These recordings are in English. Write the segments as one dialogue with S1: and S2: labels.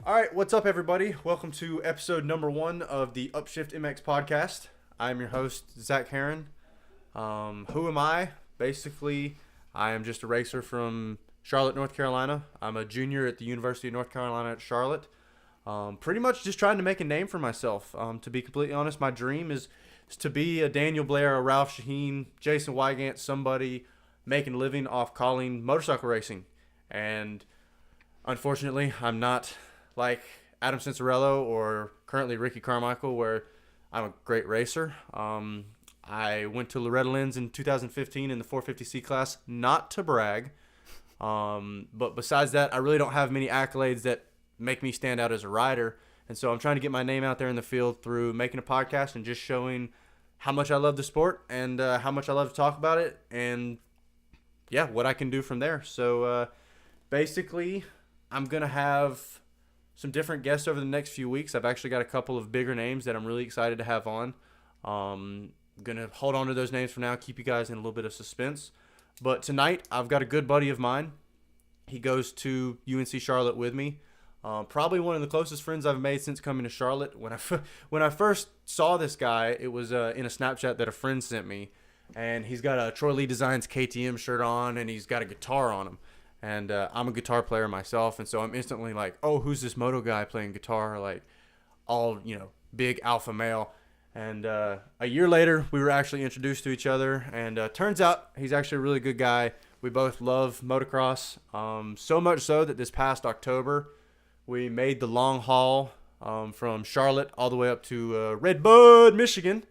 S1: All right, what's up, everybody? Welcome to episode number 1 of the Upshift MX podcast. I'm your host, Zac Herrin. Who am I? Basically, I am just a racer from Charlotte, North Carolina. I'm a junior at the University of North Carolina at Charlotte. Pretty much just trying to make a name for myself. To be completely honest, my dream is to be a Daniel Blair, a Ralph Shaheen, Jason Wygant, somebody making a living off calling motorcycle racing. And unfortunately, I'm not like Adam Cincerello or currently Ricky Carmichael, where I'm a great racer. I went to Loretta Lynn's in 2015 in the 450C class, not to brag. But besides that, I really don't have many accolades that make me stand out as a rider. And so I'm trying to get my name out there in the field through making a podcast and just showing how much I love the sport and how much I love to talk about it. And yeah, what I can do from there. So basically, I'm going to have some different guests over the next few weeks. I've actually got a couple of bigger names that I'm really excited to have on. I'm going to hold on to those names for now, keep you guys in a little bit of suspense. But tonight, I've got a good buddy of mine. He goes to UNC Charlotte with me. Probably one of the closest friends I've made since coming to Charlotte. When I first saw this guy, it was in a Snapchat that a friend sent me. And he's got a Troy Lee Designs KTM shirt on, and he's got a guitar on him. And I'm a guitar player myself, and so I'm instantly like, oh, who's this moto guy playing guitar? Like, all, big alpha male. And a year later, we were actually introduced to each other, and turns out he's actually a really good guy. We both love motocross, so much so that this past October, we made the long haul from Charlotte all the way up to Red Bud, Michigan,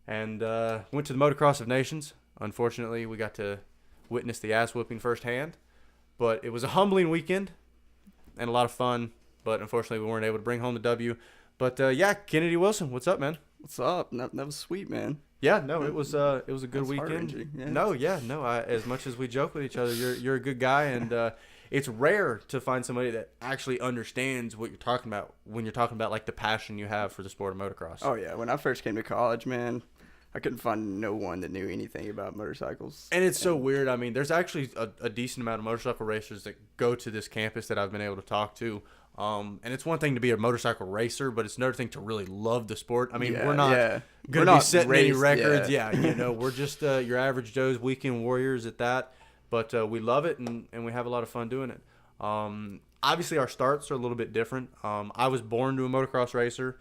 S1: and went to the Motocross of Nations. Unfortunately, we got to witness the ass whooping firsthand. But it was a humbling weekend and a lot of fun. But unfortunately, we weren't able to bring home the W. But yeah, Kennedy Wilson, what's up, man?
S2: What's up? That was sweet, man.
S1: Yeah, no, it was a good weekend.
S2: Yeah.
S1: No, as much as we joke with each other, you're a good guy, and it's rare to find somebody that actually understands what you're talking about when you're talking about like the passion you have for the sport of motocross.
S2: Oh yeah, when I first came to college, man, I couldn't find no one that knew anything about motorcycles.
S1: And it's so weird. I mean, there's actually a decent amount of motorcycle racers that go to this campus that I've been able to talk to. And it's one thing to be a motorcycle racer, but it's another thing to really love the sport. I mean, we're not going to be setting any records. Yeah, we're just your average Joe's weekend warriors at that. But we love it, and we have a lot of fun doing it. Obviously, our starts are a little bit different. I was born to a motocross racer.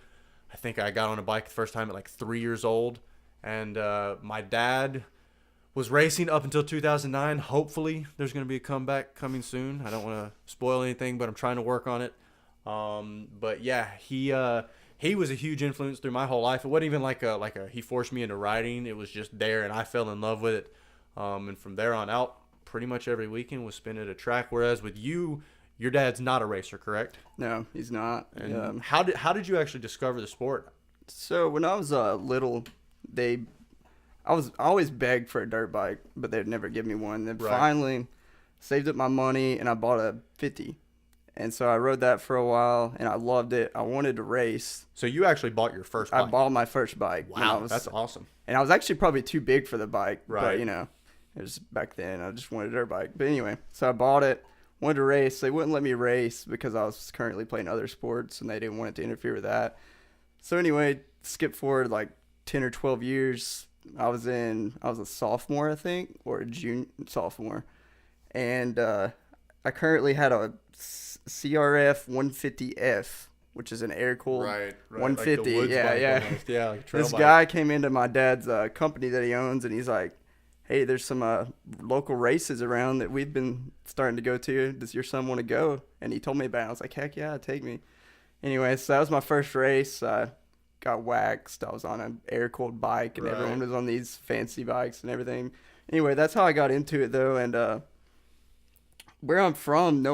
S1: I think I got on a bike the first time at like 3 years old. And my dad was racing up until 2009. Hopefully, there's going to be a comeback coming soon. I don't want to spoil anything, but I'm trying to work on it. But yeah, he was a huge influence through my whole life. It wasn't even like a he forced me into riding. It was just there, and I fell in love with it. And from there on out, pretty much every weekend was spent at a track. Whereas with you, your dad's not a racer, correct?
S2: No, he's not.
S1: And how did you actually discover the sport?
S2: So when I was little, I always begged for a dirt bike, but they'd never give me one. Then finally saved up my money, and I bought a 50. And so I rode that for a while, and I loved it. I wanted to race.
S1: So you actually bought your first bike?
S2: I bought my first bike.
S1: Wow, that's awesome.
S2: And I was actually probably too big for the bike.
S1: Right.
S2: But, it was back then. I just wanted a dirt bike. But anyway, so I bought it, wanted to race. They wouldn't let me race because I was currently playing other sports, and they didn't want it to interfere with that. So anyway, skip forward like 10 or 12 years. I was a sophomore, I think, or a sophomore. And I currently had a CRF 150F, which is an air-cooled 150.
S1: Like
S2: yeah.
S1: Like trail
S2: this
S1: bike.
S2: guy came into my dad's company that he owns, and he's like, hey, there's some local races around that we've been starting to go to. Does your son want to go? And he told me about it. I was like, heck yeah, take me. Anyway, so that was my first race. Got waxed. I was on an air-cooled bike, and everyone was on these fancy bikes and everything. Anyway, that's how I got into it, though. And where I'm from,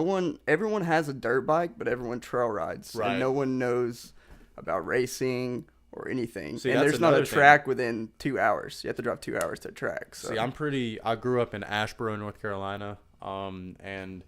S2: everyone has a dirt bike, but everyone trail rides.
S1: Right.
S2: And no one knows about racing or anything.
S1: See,
S2: and there's not a track within 2 hours. You have to drive 2 hours to a track. So.
S1: See, I grew up in Asheboro, North Carolina, and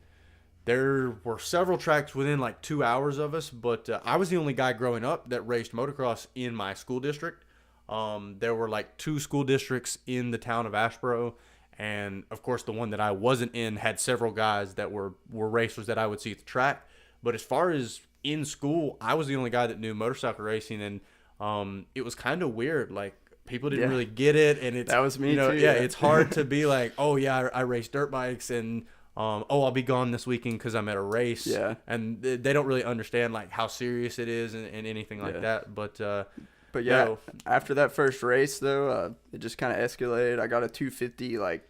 S1: there were several tracks within like 2 hours of us, but I was the only guy growing up that raced motocross in my school district. There were like 2 school districts in the town of Asheboro, and of course the one that I wasn't in had several guys that were racers that I would see at the track. But as far as in school, I was the only guy that knew motorcycle racing, and it was kind of weird. Like, people didn't really get it, and it's
S2: that was me too.
S1: Yeah, it's hard to be like, oh yeah, I race dirt bikes, and I'll be gone this weekend because I'm at a race.
S2: Yeah,
S1: and they don't really understand like how serious it is and anything like that. But
S2: yeah,
S1: no.
S2: After that first race though, it just kind of escalated. I got a 250 like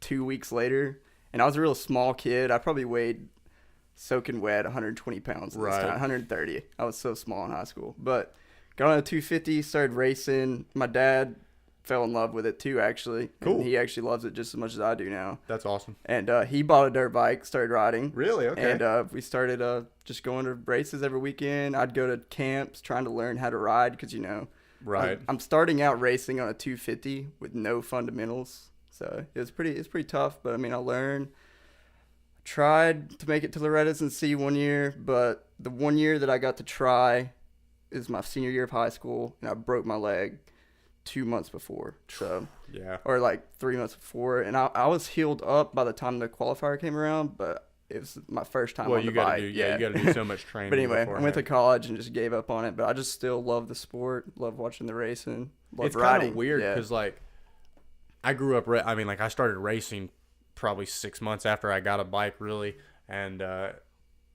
S2: 2 weeks later, and I was a real small kid. I probably weighed soaking wet 120 pounds at this time, 130. I was so small in high school, but got on a 250, started racing. My dad fell in love with it too, actually.
S1: Cool.
S2: And he actually loves it just as much as I do now.
S1: That's awesome.
S2: And he bought a dirt bike, started riding.
S1: Really? Okay.
S2: And we started just going to races every weekend. I'd go to camps trying to learn how to ride because,
S1: right.
S2: I'm starting out racing on a 250 with no fundamentals. So it's pretty tough, but I mean, I learned. Tried to make it to Loretta's and see 1 year, but the 1 year that I got to try is my senior year of high school, and I broke my leg 2 months before. So
S1: yeah,
S2: or like 3 months before, and I was healed up by the time the qualifier came around, but it was my first time on the bike.
S1: You got to do so much training.
S2: But anyway,
S1: beforehand.
S2: I went to college and just gave up on it, but I just still love the sport, love watching the racing, love
S1: it's
S2: riding.
S1: It's kind of weird because like I grew up. I started racing probably 6 months after I got a bike, really, and I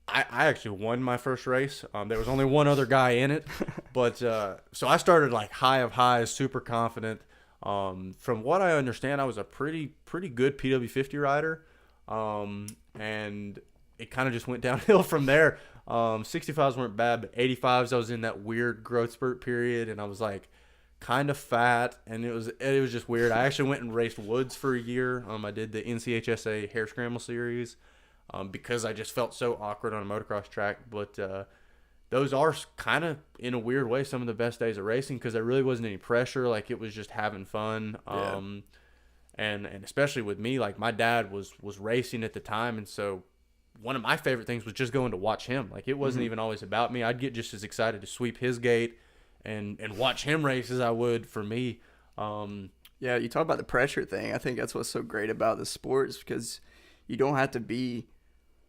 S1: actually won my first race. There was only one other guy in it, but so I started like high of highs, super confident. From what I understand, I was a pretty good PW50 rider, and it kind of just went downhill from there. 65s weren't bad, but 85s, I was in that weird growth spurt period, and I was like kind of fat, and it was just weird. I actually went and raced woods for a year. I did the NCHSA Hare Scramble Series because I just felt so awkward on a motocross track. But those are kind of, in a weird way, some of the best days of racing because there really wasn't any pressure. Like, it was just having fun. And especially with me, like, my dad was racing at the time, and so one of my favorite things was just going to watch him. Like, it wasn't even always about me. I'd get just as excited to sweep his gate and watch him race as I would for me.
S2: Yeah, you talk about the pressure thing. I think that's what's so great about the sports because you don't have to be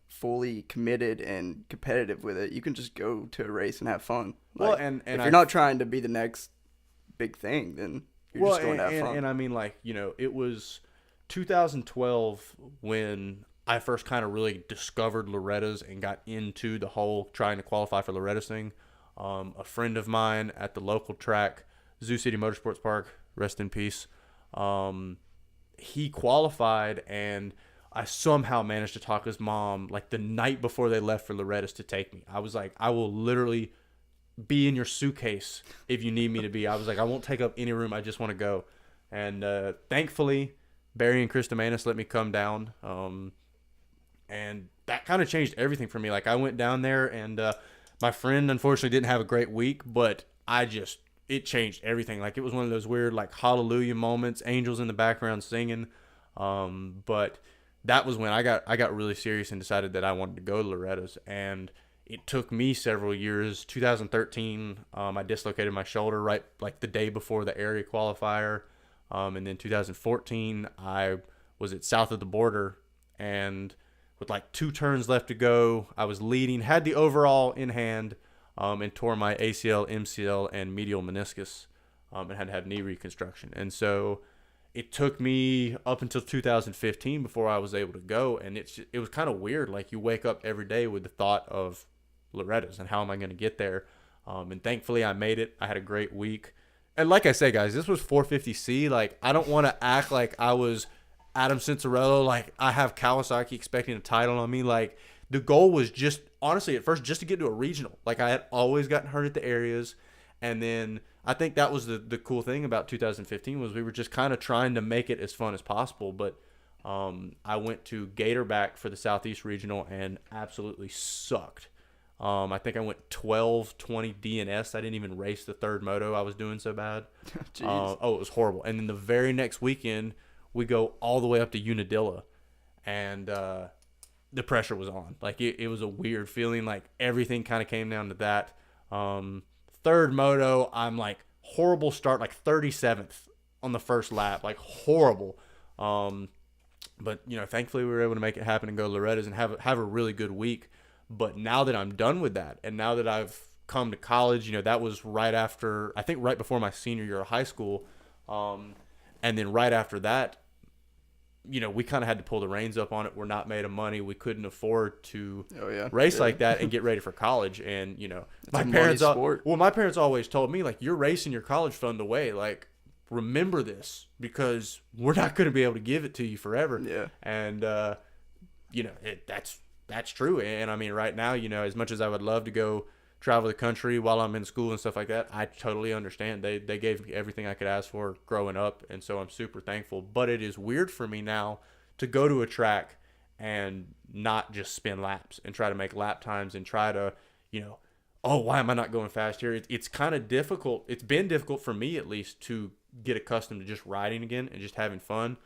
S2: fully committed and competitive with it. You can just go to a race and have fun. Like,
S1: well, and
S2: if you're not trying to be the next big thing, then you're just going to have fun.
S1: And I mean, like, it was 2012 when I first kind of really discovered Loretta's and got into the whole trying to qualify for Loretta's thing. A friend of mine at the local track, Zoo City Motorsports Park, rest in peace, he qualified, and I somehow managed to talk his mom like the night before they left for Loretta's to take me. I was like, I will literally be in your suitcase if you need me to be. I was like, I won't take up any room. I just want to go. And thankfully, Barry and Krista Manis let me come down. And that kind of changed everything for me. Like, I went down there, and my friend unfortunately didn't have a great week, but it changed everything. Like, it was one of those weird, like, hallelujah moments, angels in the background singing. But that was when I got really serious and decided that I wanted to go to Loretta's. And it took me several years. 2013, I dislocated my shoulder right like the day before the area qualifier. And then 2014, I was at south of the border, and with like 2 turns left to go, I was leading, had the overall in hand, and tore my ACL, MCL, and medial meniscus, and had to have knee reconstruction. And so it took me up until 2015 before I was able to go, and it was kind of weird. Like, you wake up every day with the thought of Loretta's and how am I going to get there. And thankfully I made it. I had a great week. And like I say, guys, this was 450C. Like, I don't want to act like I was Adam Cincerello, like I have Kawasaki expecting a title on me. Like, the goal was just, honestly, at first, just to get to a regional. Like, I had always gotten hurt at the areas. And then I think that was the cool thing about 2015 was we were just kind of trying to make it as fun as possible. But I went to Gatorback for the Southeast Regional and absolutely sucked. I think I went 12-20 DNS. I didn't even race the third moto. I was doing so bad. It was horrible. And then the very next weekend, we go all the way up to Unadilla, and the pressure was on. Like, it was a weird feeling. Like, everything kind of came down to that. Third moto, I'm like, horrible start, like 37th on the first lap, like horrible. But thankfully we were able to make it happen and go to Loretta's and have a really good week. But now that I'm done with that, and now that I've come to college, that was right before my senior year of high school. And then right after that, we kind of had to pull the reins up on it. We're not made of money. We couldn't afford to race like that and get ready for college. And, my parents always told me, like, you're racing your college fund away. Like, remember this, because we're not going to be able to give it to you forever.
S2: Yeah.
S1: And, that's true. And I mean, right now, as much as I would love to go travel the country while I'm in school and stuff like that, I totally understand. They gave me everything I could ask for growing up, and so I'm super thankful. But it is weird for me now to go to a track and not just spin laps and try to make lap times and try to, why am I not going fast here? It's kind of difficult. It's been difficult for me, at least, to get accustomed to just riding again and just having fun.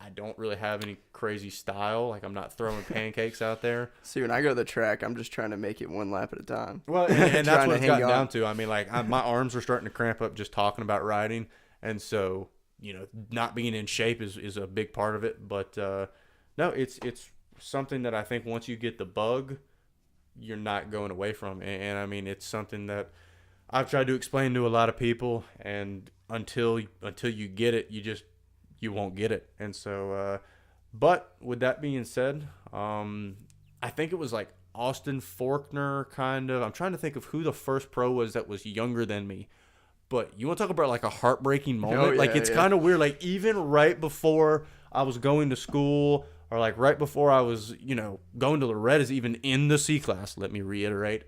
S1: I don't really have any crazy style. Like, I'm not throwing pancakes out there.
S2: See, when I go to the track, I'm just trying to make it one lap at a time.
S1: Well, and that's what it's gotten down to. I mean, like, my arms are starting to cramp up just talking about riding. And so, not being in shape is a big part of it. But, no, it's something that I think once you get the bug, you're not going away from. And I mean, it's something that I've tried to explain to a lot of people. And until you get it, you won't get it. And so, but with that being said, I think it was like Austin Faulkner, kind of. I'm trying to think of who the first pro was that was younger than me. But you want to talk about like a heartbreaking moment? It's kind of weird. Like, even right before I was going to school, or like right before I was, going to Loretta's, even in the C class, let me reiterate,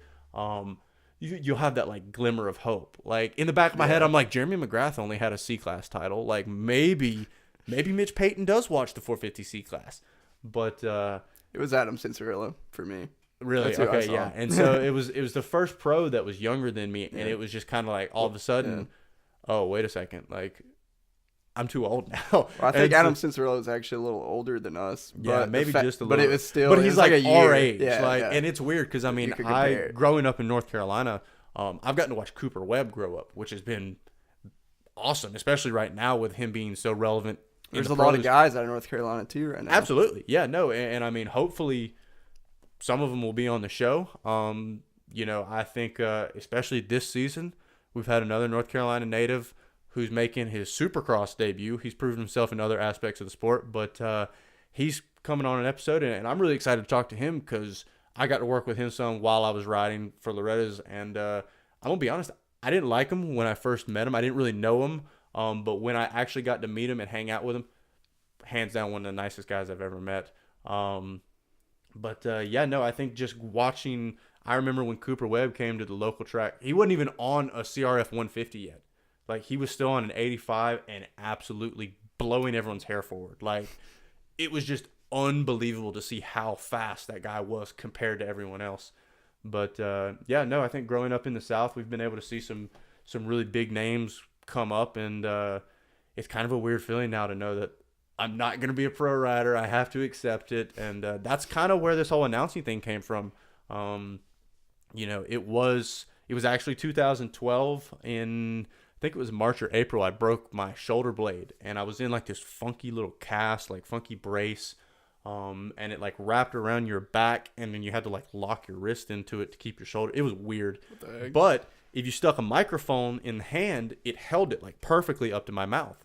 S1: you'll have that like glimmer of hope. Like, in the back of my head, I'm like, Jeremy McGrath only had a C class title. Like, maybe Mitch Payton does watch the 450 C class. But
S2: it was Adam Cincerello for me.
S1: Really? Okay, yeah. And so it was the first pro that was younger than me, and it was just kind of like all of a sudden, oh, wait a second, like, I'm too old now.
S2: Well, I think Adam Cincerello is actually a little older than us.
S1: Yeah, maybe just a little.
S2: But it was still.
S1: But he's like our age.
S2: Yeah,
S1: And it's weird because, I mean, growing up in North Carolina, I've gotten to watch Cooper Webb grow up, which has been awesome, especially right now with him being so relevant.
S2: There's a lot of guys out of North Carolina too right now.
S1: Absolutely. Yeah, no. And I mean, hopefully some of them will be on the show. I think especially this season, we've had another North Carolina native who's making his Supercross debut. He's proven himself in other aspects of the sport, but he's coming on an episode, and I'm really excited to talk to him because I got to work with him some while I was riding for Loretta's, and I'm going to be honest, I didn't like him when I first met him. I didn't really know him, but when I actually got to meet him and hang out with him, hands down one of the nicest guys I've ever met. I think just watching, I remember when Cooper Webb came to the local track, he wasn't even on a CRF 150 yet. Like, he was still on an 85 and absolutely blowing everyone's hair forward. Like, it was just unbelievable to see how fast that guy was compared to everyone else. But, I think growing up in the South, we've been able to see some really big names come up, and it's kind of a weird feeling now to know that I'm not going to be a pro rider. I have to accept it, and that's kind of where this whole announcing thing came from. It was actually 2012 in, I think it was March or April, I broke my shoulder blade, and I was in like this funky little cast, like funky brace, and it like wrapped around your back, and then you had to like lock your wrist into it to keep your shoulder. It was weird, but if you stuck a microphone in the hand, it held it like perfectly up to my mouth.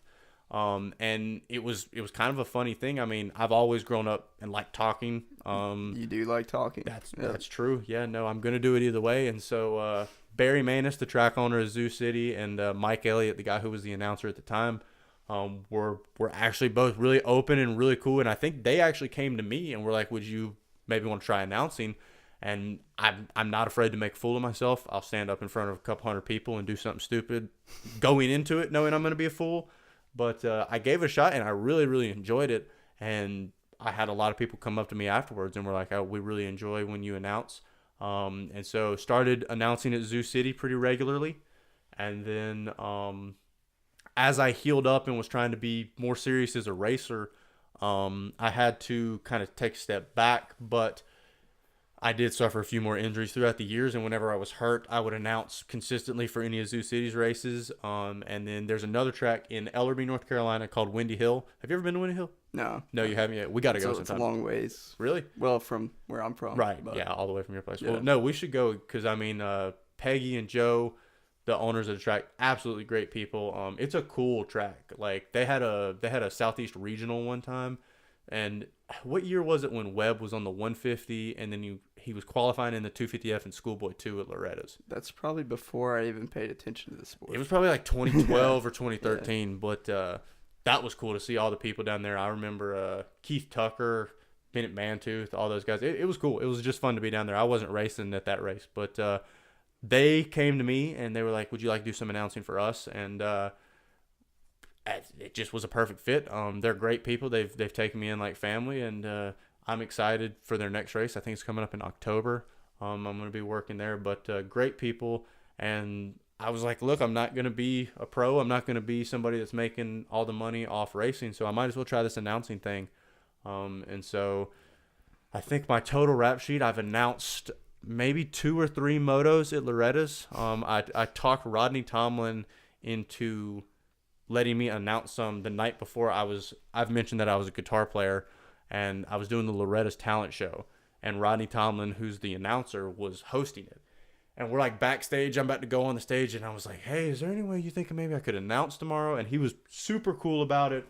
S1: And it was kind of a funny thing. I mean, I've always grown up and liked talking.
S2: You do like talking.
S1: That's true. Yeah, no, I'm going to do it either way. And so, Barry Maness, the track owner of Zoo City, and Mike Elliott, the guy who was the announcer at the time, were actually both really open and really cool. And I think they actually came to me and were like, would you maybe want to try announcing? And I'm not afraid to make a fool of myself. I'll stand up in front of a couple hundred people and do something stupid going into it knowing I'm going to be a fool. But I gave it a shot, and I really, really enjoyed it. And I had a lot of people come up to me afterwards and were like, oh, we really enjoy when you announce. And so started announcing at Zoo City pretty regularly. And then as I healed up and was trying to be more serious as a racer, I had to kind of take a step back. But I did suffer a few more injuries throughout the years, and whenever I was hurt, I would announce consistently for any of Zoo City's races. And then there's another track in Ellerby, North Carolina called Windy Hill. Have you ever been to Windy Hill?
S2: No.
S1: No, you haven't yet. We got to go
S2: It's a
S1: sometime.
S2: long ways.
S1: Really?
S2: Well, from where I'm from.
S1: Right.
S2: But,
S1: Yeah, all the way from your place.
S2: Yeah.
S1: Well, no, we should go because I mean, Peggy and Joe, the owners of the track, absolutely great people. It's a cool track. Like they had a Southeast Regional one time, and what year was it when Webb was on the 150 and then he was qualifying in the 250F and Schoolboy 2 at Loretta's?
S2: That's probably before I even paid attention to the sport.
S1: It was probably like 2012 or 2013, but that was cool to see all the people down there. I remember Keith Tucker, Bennett Mantooth, all those guys. It was cool. It was just fun to be down there. I wasn't racing at that race, but they came to me and they were like, "Would you like to do some announcing for us?" And it just was a perfect fit. They're great people. They've taken me in like family, and I'm excited for their next race. I think it's coming up in October. I'm going to be working there, but great people. And I was like, look, I'm not going to be a pro. I'm not going to be somebody that's making all the money off racing, so I might as well try this announcing thing. And so I think my total rap sheet, I've announced maybe 2 or 3 motos at Loretta's. I talked Rodney Tomlin into letting me announce some the night before. I've mentioned that I was a guitar player, and I was doing the Loretta's talent show, and Rodney Tomlin, who's the announcer, was hosting it. And we're like backstage. I'm about to go on the stage, and I was like, "Hey, is there any way you think maybe I could announce tomorrow?" And he was super cool about it.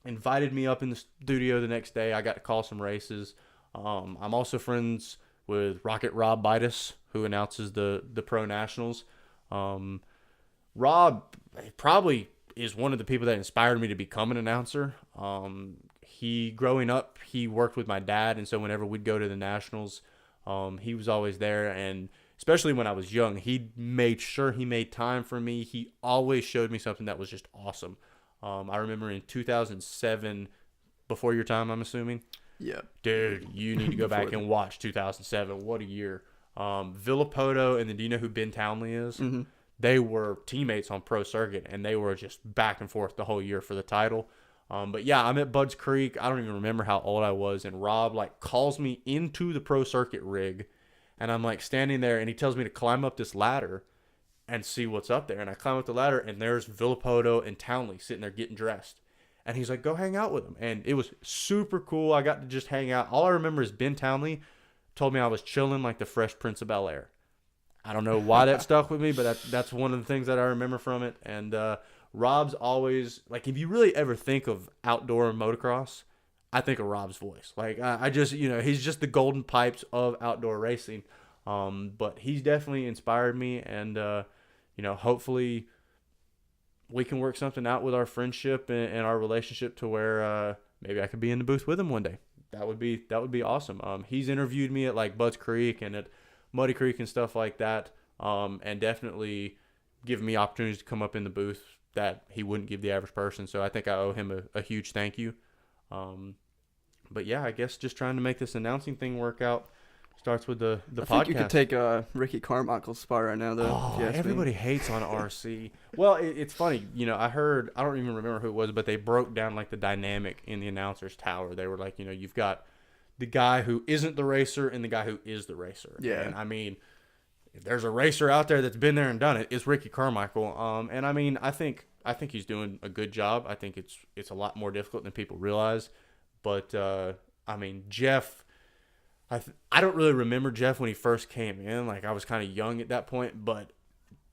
S1: Invited me up in the studio the next day. I got to call some races. I'm also friends with Rocket Rob Bitus, who announces the Pro Nationals. Rob probably is one of the people that inspired me to become an announcer. Growing up, he worked with my dad, and so whenever we'd go to the Nationals, he was always there, and especially when I was young, he made sure he made time for me. He always showed me something that was just awesome. I remember in 2007, before your time, I'm assuming.
S2: Yeah.
S1: Dude, you need to go back and watch 2007. What a year. Villapoto, and then do you know who Ben Townley is?
S2: Mm-hmm.
S1: They were teammates on Pro Circuit, and they were just back and forth the whole year for the title. But yeah, I'm at Budds Creek. I don't even remember how old I was, and Rob like calls me into the Pro Circuit rig, and I'm like standing there, and he tells me to climb up this ladder and see what's up there. And I climb up the ladder, and there's Villapoto and Townley sitting there getting dressed. And he's like, "Go hang out with them." And it was super cool. I got to just hang out. All I remember is Ben Townley told me I was chilling like the Fresh Prince of Bel-Air. I don't know why that stuck with me, but that's one of the things that I remember from it. And Rob's always, like, if you really ever think of outdoor motocross, I think of Rob's voice. Like, I just, he's just the golden pipes of outdoor racing. But he's definitely inspired me, and, hopefully we can work something out with our friendship and our relationship to where maybe I could be in the booth with him one day. That would be awesome. He's interviewed me at, like, Budds Creek and at Muddy Creek and stuff like that, and definitely given me opportunities to come up in the booth that he wouldn't give the average person. So I think I owe him a huge thank you. But yeah, I guess just trying to make this announcing thing work out starts with the podcast.
S2: I think you could take Ricky Carmichael's spot right now, though.
S1: Oh, everybody hates on RC. Well, it's funny. I heard, I don't even remember who it was, but they broke down like the dynamic in the announcer's tower. They were like, you've got the guy who isn't the racer and the guy who is the racer.
S2: Yeah.
S1: And I mean, if there's a racer out there that's been there and done it, it's Ricky Carmichael. And I mean, I think he's doing a good job. I think it's a lot more difficult than people realize. But I mean, Jeff, I don't really remember Jeff when he first came in. Like, I was kind of young at that point, but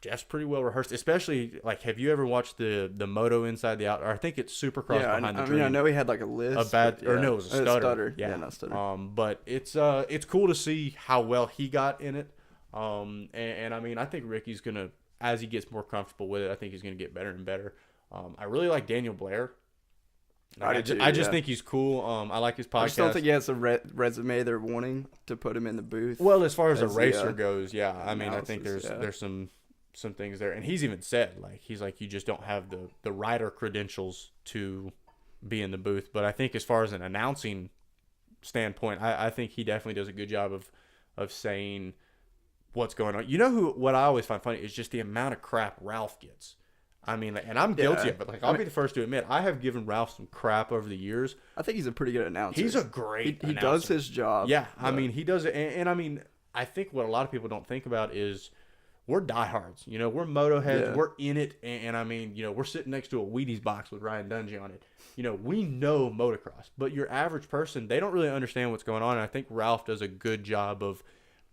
S1: Jeff's pretty well rehearsed. Especially, like, have you ever watched the Moto Inside the Out? Or I think it's Supercross Behind the Dream.
S2: I know he had like a list.
S1: It was a stutter.
S2: Yeah, not stutter.
S1: But it's cool to see how well he got in it. And I mean, I think Ricky's gonna, as he gets more comfortable with it, I think he's gonna get better and better. I really like Daniel Blair. I just think he's cool. I like his podcast.
S2: I just don't think he has a resume they're wanting to put him in the booth.
S1: Well, as far as a racer goes, yeah. I mean, I think there's some things there, and he's even said, like, you just don't have the rider credentials to be in the booth. But I think as far as an announcing standpoint, I think he definitely does a good job of saying what's going on. What I always find funny is just the amount of crap Ralph gets. I mean, and I'm guilty of it. Like, I'll be the first to admit, I have given Ralph some crap over the years.
S2: I think he's a pretty good announcer.
S1: He's a great
S2: He does his job.
S1: Yeah, I mean, he does it. And I mean, I think what a lot of people don't think about is we're diehards. We're moto heads.
S2: Yeah.
S1: We're in it. And I mean, we're sitting next to a Wheaties box with Ryan Dungey on it. We know motocross. But your average person, they don't really understand what's going on. And I think Ralph does a good job of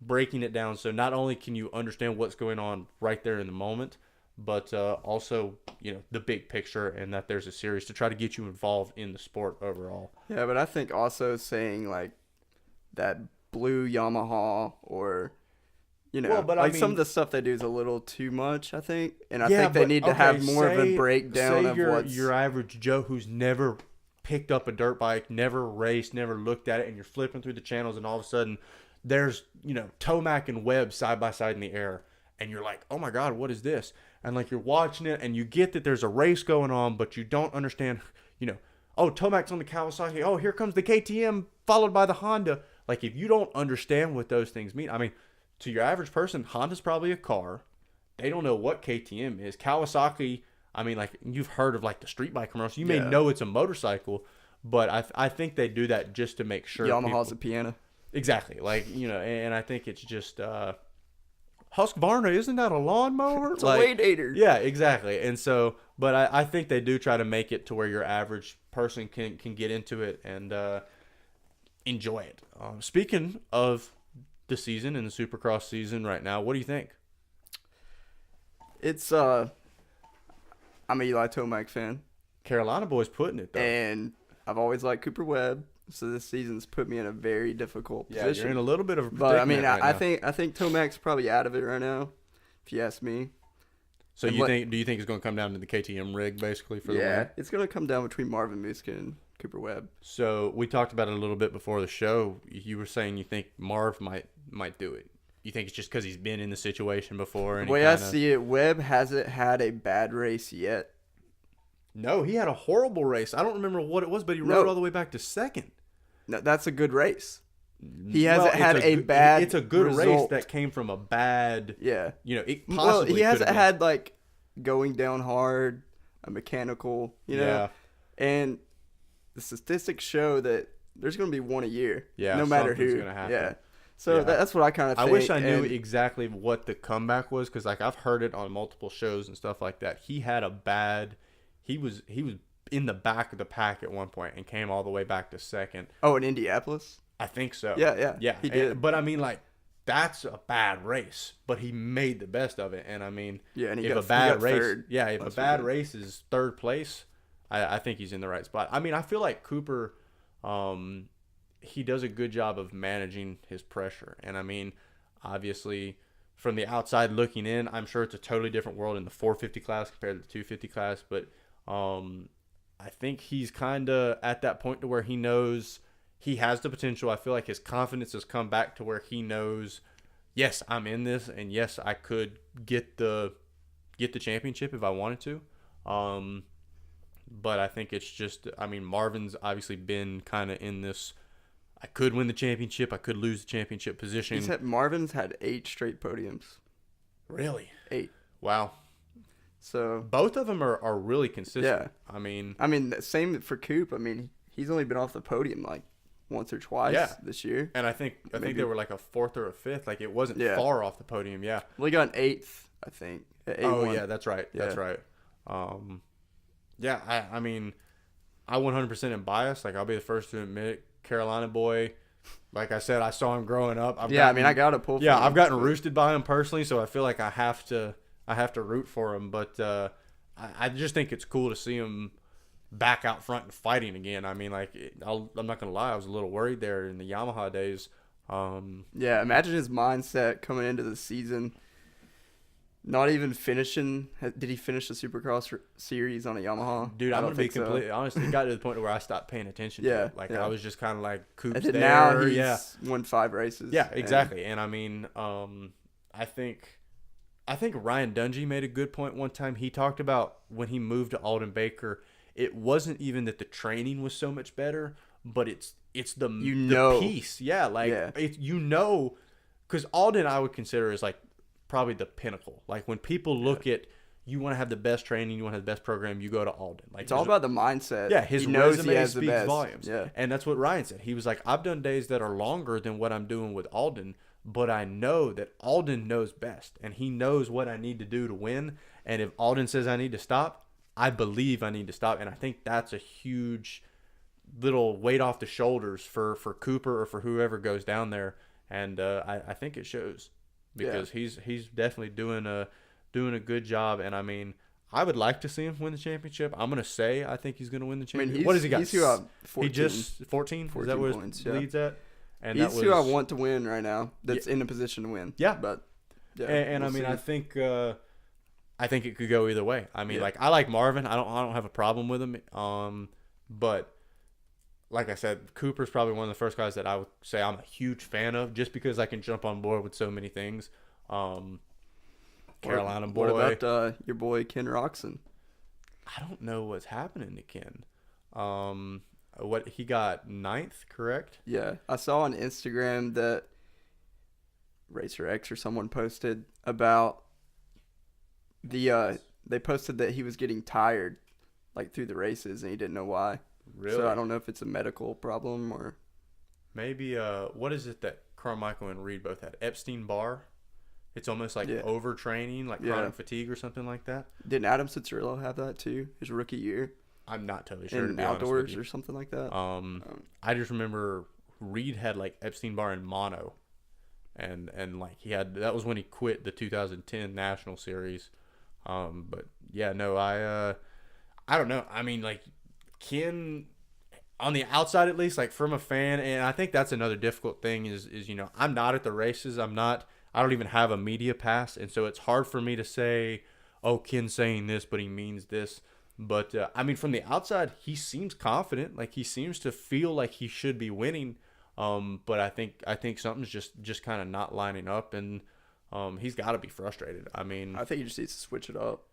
S1: breaking it down. So not only can you understand what's going on right there in the moment, but also, the big picture and that there's a series to try to get you involved in the sport overall.
S2: Yeah, but I think also saying, like, that blue Yamaha or, some of the stuff they do is a little too much, I think. And I think they need to have more of a breakdown of what's...
S1: your average Joe who's never picked up a dirt bike, never raced, never looked at it, and you're flipping through the channels, and all of a sudden there's, Tomac and Webb side by side in the air. And you're like, oh my God, what is this? And like you're watching it and you get that there's a race going on, but you don't understand, oh, Tomac's on the Kawasaki. Oh, here comes the KTM followed by the Honda. Like if you don't understand what those things mean, I mean, to your average person, Honda's probably a car. They don't know what KTM is. Kawasaki, I mean, like you've heard of like the street bike commercial. You may know it's a motorcycle, but I think they do that just to make sure.
S2: Yamaha's a piano.
S1: Exactly. Like, and I think it's just... Husqvarna, isn't that a lawnmower?
S2: It's a radiator.
S1: Yeah, exactly. And so, but I think they do try to make it to where your average person can get into it and enjoy it. Speaking of the season and the Supercross season right now, what do you think?
S2: It's I'm a Eli Tomac fan.
S1: Carolina boys putting it though,
S2: and I've always liked Cooper Webb. So this season's put me in a very difficult position.
S1: Yeah, you're in a little bit of a predicament.
S2: But I mean,
S1: right
S2: I think Tomac's probably out of it right now, if you ask me.
S1: So do you think it's going to come down to the KTM rig basically for the win?
S2: Yeah, it's going to come down between Marvin Muska and Cooper Webb.
S1: So we talked about it a little bit before the show. You were saying you think Marv might do it. You think it's just because he's been in the situation before? And
S2: the way I see it, Webb hasn't had a bad race yet.
S1: No, he had a horrible race. I don't remember what it was, but he rode all the way back to second.
S2: No, that's a good race. He hasn't had a bad.
S1: It's a good
S2: result.
S1: race that came from a bad.
S2: Yeah.
S1: It possibly.
S2: He hasn't had like going down hard, a mechanical. Yeah. And the statistics show that there's going to be one a year.
S1: Yeah.
S2: No matter who.
S1: Gonna happen.
S2: Yeah. So that's what I kind of think.
S1: I wish I knew exactly what the comeback was because like I've heard it on multiple shows and stuff like that. He had a bad. He was in the back of the pack at one point and came all the way back to second.
S2: Oh, in Indianapolis?
S1: I think so.
S2: Yeah. He did.
S1: But I mean, like, that's a bad race. But he made the best of it. And I mean,
S2: and
S1: if a bad race is third place, I think he's in the right spot. I mean, I feel like Cooper, he does a good job of managing his pressure. And I mean, obviously, from the outside looking in, I'm sure it's a totally different world in the 450 class compared to the 250 class. But I think he's kind of at that point to where he knows he has the potential. I feel like his confidence has come back to where he knows, yes, I'm in this, and yes, I could get the championship if I wanted to. But I think it's just, I mean, Marvin's obviously been kind of in this, I could win the championship, I could lose the championship position.
S2: Marvin's had 8 straight podiums.
S1: Really?
S2: 8.
S1: Wow.
S2: So
S1: both of them are really consistent.
S2: Yeah.
S1: I mean,
S2: same for Coop. I mean, he's only been off the podium like once or twice this year.
S1: And I think they were like a 4th or a 5th. Like it wasn't far off the podium. Yeah.
S2: Well, he got an 8th, I think.
S1: Yeah, that's right. Yeah. That's right. I mean, I 100% am biased. Like I'll be the first to admit it. Carolina boy. Like I said, I saw him growing up. I
S2: got to pull.
S1: Yeah, I've gotten roosted by him personally, so I feel like I have to root for him, but I just think it's cool to see him back out front and fighting again. I mean, like, I'm not going to lie, I was a little worried there in the Yamaha days.
S2: Imagine his mindset coming into the season, not even finishing. Did he finish the Supercross series on a Yamaha?
S1: Dude, I'm going to be completely honest. It got to the point where I stopped paying attention to it. Like, I was just kind of like, Coop's there.
S2: Now he's won 5 races.
S1: Yeah, exactly. And I mean, I think Ryan Dungey made a good point one time. He talked about when he moved to Alden Baker, it wasn't even that the training was so much better, but it's the piece. Yeah, like because Alden I would consider is like probably the pinnacle. Like when people look at you want to have the best training, you want to have the best program, you go to Alden. Like
S2: it's all about the mindset.
S1: Yeah, his resume speaks volumes.
S2: Yeah,
S1: and that's what Ryan said. He was like, I've done days that are longer than what I'm doing with Alden, but I know that Alden knows best, and he knows what I need to do to win. And if Alden says I need to stop, I believe I need to stop. And I think that's a huge little weight off the shoulders for Cooper or for whoever goes down there. And I think it shows because he's definitely doing a good job. And I mean, I would like to see him win the championship. I'm gonna say I think he's gonna win the championship.
S2: I mean,
S1: what does he got?
S2: He's who 14.
S1: He just 14. Is that where
S2: points,
S1: his lead's at? And
S2: he's
S1: that was
S2: who I want to win right now. That's in a position to win.
S1: Yeah,
S2: but
S1: and I mean, I think it could go either way. I mean, like I like Marvin. I don't have a problem with him. But like I said, Cooper's probably one of the first guys that I would say I'm a huge fan of, just because I can jump on board with so many things. Carolina boy.
S2: What about your boy Ken Roxon?
S1: I don't know what's happening to Ken. What he got 9th, correct?
S2: Yeah, I saw on Instagram that Racer X or someone posted about they posted that he was getting tired like through the races and he didn't know why.
S1: Really?
S2: So I don't know if it's a medical problem or
S1: maybe what is it that Carmichael and Reed both had? Epstein-Barr. It's almost like overtraining, like chronic fatigue or something like that.
S2: Didn't Adam Cicerillo have that too? His rookie year.
S1: I'm not totally sure.
S2: In outdoors or something like that.
S1: I just remember Reed had like Epstein-Barr and mono, and like he had that was when he quit the 2010 National Series. But yeah, no, I don't know. I mean, like Ken, on the outside at least, like from a fan, and I think that's another difficult thing is I'm not at the races. I don't even have a media pass, and so it's hard for me to say, oh, Ken's saying this, but he means this. But I mean, from the outside, he seems confident. Like he seems to feel like he should be winning. But I think something's just kind of not lining up, and he's got to be frustrated. I mean,
S2: I think he just needs to switch it up.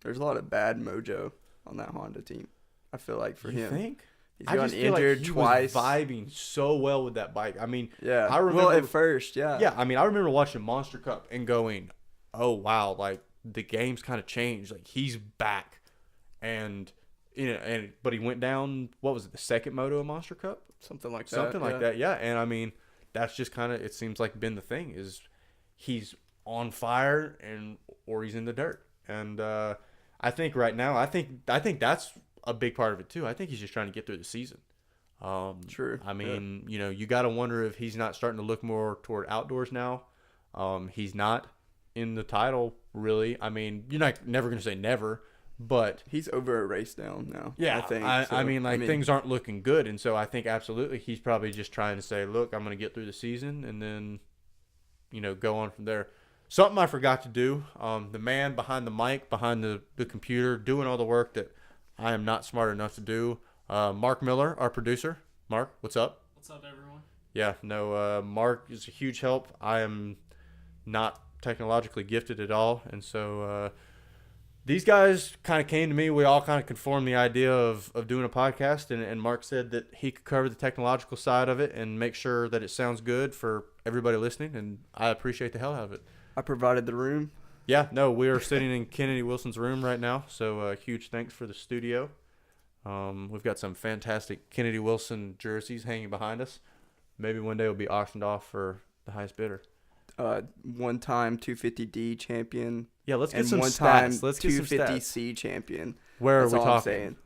S2: There's a lot of bad mojo on that Honda team. I feel like for him.
S1: You think?
S2: He's gotten injured twice.
S1: Was vibing so well with that bike. I mean,
S2: yeah.
S1: I remember,
S2: well, at first, yeah.
S1: Yeah, I mean, I remember watching Monster Cup and going, "Oh wow!" Like the game's kind of changed. Like he's back, and but he went down. What was it? The second moto of Monster Cup,
S2: something like
S1: that. Yeah, and I mean, that's just kind of it seems like been the thing is he's on fire or he's in the dirt, and I think right now, I think that's a big part of it too. I think he's just trying to get through the season.
S2: True.
S1: I mean, you got to wonder if he's not starting to look more toward outdoors now. He's not in the title really. I mean, you're never going to say never, but
S2: he's over a race down now.
S1: Yeah,
S2: I think.
S1: I mean, things aren't looking good, and so I think absolutely he's probably just trying to say, look, I'm going to get through the season, and then, go on from there. Something I forgot to do. The man behind the mic, behind the computer, doing all the work that I am not smart enough to do. Mark Miller, our producer. Mark, what's up?
S3: What's up, everyone?
S1: Yeah, no, Mark is a huge help. I am not technologically gifted at all, and so these guys kind of came to me. We all kind of conformed the idea of doing a podcast, and Mark said that he could cover the technological side of it and make sure that it sounds good for everybody listening, and I appreciate the hell out of it.
S2: I provided the room.
S1: Yeah, no, we are sitting in Kennedy Wilson's room right now, so huge thanks for the studio. We've got some fantastic Kennedy Wilson jerseys hanging behind us. Maybe one day we'll be auctioned off for the highest bidder.
S2: One-time 250D champion.
S1: Yeah, let's get some
S2: one-time
S1: stats. Let's get some stats.
S2: 250C champion.
S1: Where
S2: That's
S1: are we
S2: all
S1: talking?
S2: I'm saying.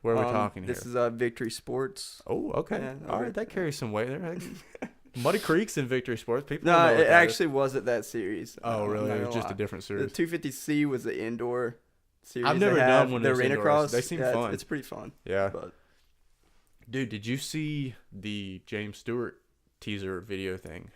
S1: Where are we talking here?
S2: This is Victory Sports.
S1: Oh, okay.
S2: Yeah,
S1: all right, that carries some weight there. Muddy Creek's in Victory Sports. People
S2: No,
S1: don't know what
S2: it
S1: that
S2: actually wasn't that series.
S1: Oh, really? It was just
S2: lie.
S1: a different series.
S2: The 250C was the indoor series.
S1: I've never done one of
S2: the
S1: those indoors. They seem fun.
S2: It's pretty fun.
S1: Yeah.
S2: But
S1: dude, did you see the James Stewart teaser video thing?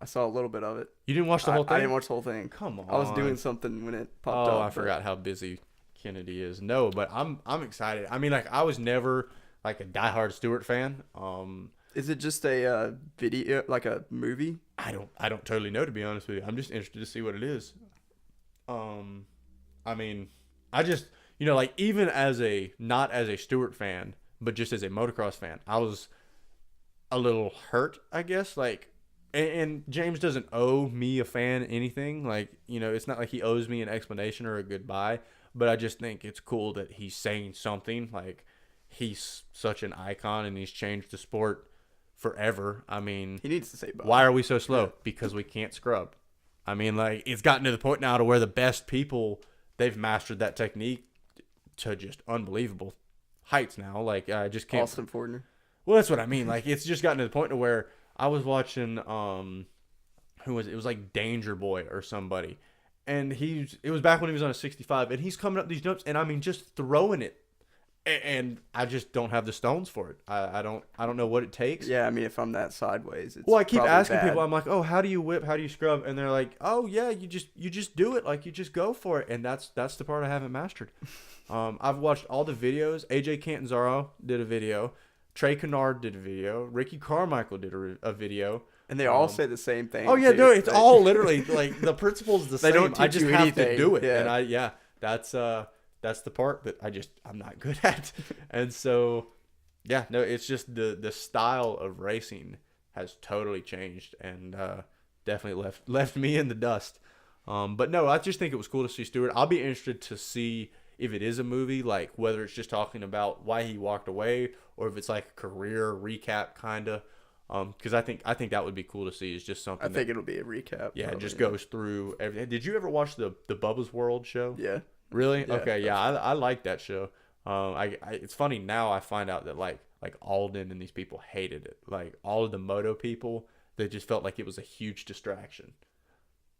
S2: I saw a little bit of it.
S1: You didn't watch the whole thing?
S2: I didn't watch the whole thing.
S1: Come on.
S2: I was doing something when it popped up.
S1: Oh, I forgot how busy Kennedy is. No, but I'm excited. I mean, like I was never like a diehard Stewart fan.
S2: Is it just a video, like a movie?
S1: I don't totally know, to be honest with you. I'm just interested to see what it is. I mean, I just like even not as a Stewart fan, but just as a motocross fan, I was a little hurt, I guess. Like, and James doesn't owe me a fan anything. Like, it's not like he owes me an explanation or a goodbye. But I just think it's cool that he's saying something. Like, he's such an icon and he's changed the sport forever. I mean,
S2: He needs to say Bob.
S1: why are we so slow? Because we can't scrub. I mean, like, it's gotten to the point now to where the best people, they've mastered that technique to just unbelievable heights now. Like, I just can't.
S2: Austin Fortner.
S1: Well, that's what I mean. Like, it's just gotten to the point to where I was watching, who was it? It was like Danger Boy or somebody. And it was back when he was on a 65, and he's coming up these jumps, and I mean, just throwing it. And I just don't have the stones for it. I don't know what it takes.
S2: Yeah, I mean, if I'm that sideways, it's
S1: well, I keep
S2: probably
S1: asking
S2: bad.
S1: people. I'm like, oh, how do you whip? How do you scrub? And they're like, oh yeah, you just do it. Like, you just go for it. And that's the part I haven't mastered. I've watched all the videos. AJ Catanzaro did a video. Trey Kennard did a video. Ricky Carmichael did a video.
S2: And they all say the same thing.
S1: Oh yeah,
S2: too.
S1: no, it's all literally like the principle's the same.
S2: They don't
S1: I
S2: teach
S1: just
S2: you
S1: have to
S2: anything.
S1: do it,
S2: Yeah.
S1: and that's the part that I'm not good at. And so, yeah, no, it's just the style of racing has totally changed and definitely left me in the dust. But no, I just think it was cool to see Stewart. I'll be interested to see if it is a movie, like whether it's just talking about why he walked away or if it's like a career recap kind of. Because I think that would be cool to see. Is just something.
S2: I think it'll be a recap.
S1: Yeah, it
S2: probably.
S1: just goes through everything. Did you ever watch the Bubba's World show?
S2: Yeah.
S1: Really?
S2: Yeah,
S1: Okay, yeah, I like that show. It's funny now I find out that like Alden and these people hated it. Like all of the moto people, they just felt like it was a huge distraction.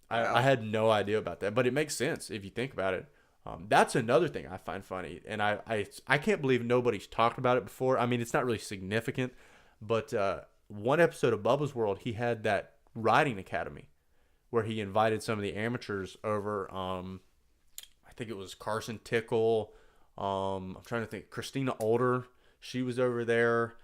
S2: Wow.
S1: I had no idea about that, but it makes sense if you think about it. That's another thing I find funny, and I can't believe nobody's talked about it before. I mean, it's not really significant, but one episode of Bubba's World, he had that riding academy where he invited some of the amateurs over. I think it was Carson Tickle. I'm trying to think. Christina Older, she was over there.